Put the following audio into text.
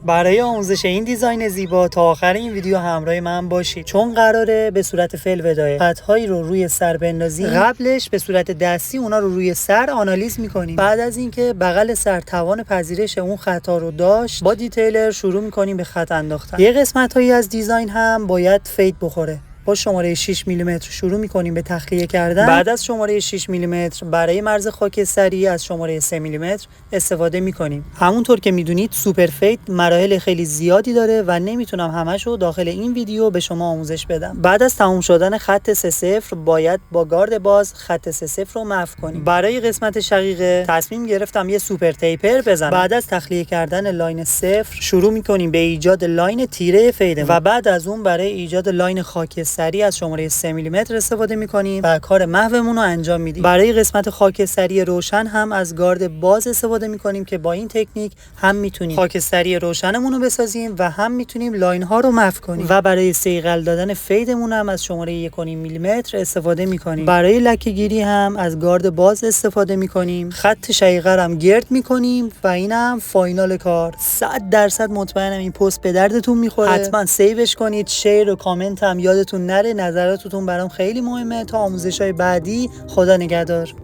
برای آموزش این دیزاین زیبا تا آخر این ویدیو همراه من باشید، چون قراره به صورت فی‌الوداع خط‌هایی رو روی سر بندازیم. قبلش به صورت دستی اونا رو روی سر آنالیز می‌کنیم. بعد از اینکه بغل سر توان پذیرش اون خطا رو داشت، با دیتیلر شروع می‌کنیم به خط انداختن. یه قسمت‌هایی از دیزاین هم باید فید بخوره. با شماره 6 میلیمتر شروع می‌کنیم به تخلیه کردن. بعد از شماره 6 میلیمتر برای مرز خاکستری از شماره 3 میلیمتر استفاده می‌کنیم. همونطور که می‌دونید سوپر فید مراحل خیلی زیادی داره و نمیتونم همه‌شو داخل این ویدیو به شما آموزش بدم. بعد از تموم شدن خط 3-0 باید با گارد باز خط 3-0 رو محو کنیم. برای قسمت شقیقه تصمیم گرفتم یه سوپر تیپر بزنم. بعد از تخلیه کردن لاین 0 شروع می‌کنیم به ایجاد لاین تیره فید و بعد از اون برای ایجاد لاین خاکستری از شماره 3 میلیمتر استفاده می‌کنیم و کار محومون رو انجام میدیم. برای قسمت خاکستری روشن هم از گارد باز استفاده می‌کنیم که با این تکنیک هم میتونیم خاکستری روشنمون رو بسازیم و هم میتونیم لاین ها رو محو کنیم. و برای صیقل دادن فیدمون هم از شماره 1.5 میلیمتر استفاده می‌کنیم. برای لکه گیری هم از گارد باز استفاده می‌کنیم. خط شقیقه هم گرد می‌کنیم و اینم فاینال کار. 100% مطمئنم این پست به دردتون می‌خوره. حتما سیوش کنید، شیر و کامنت هم یادتون نره. نظراتتون برام خیلی مهمه. تا آموزش‌های بعدی، خدا نگهدار.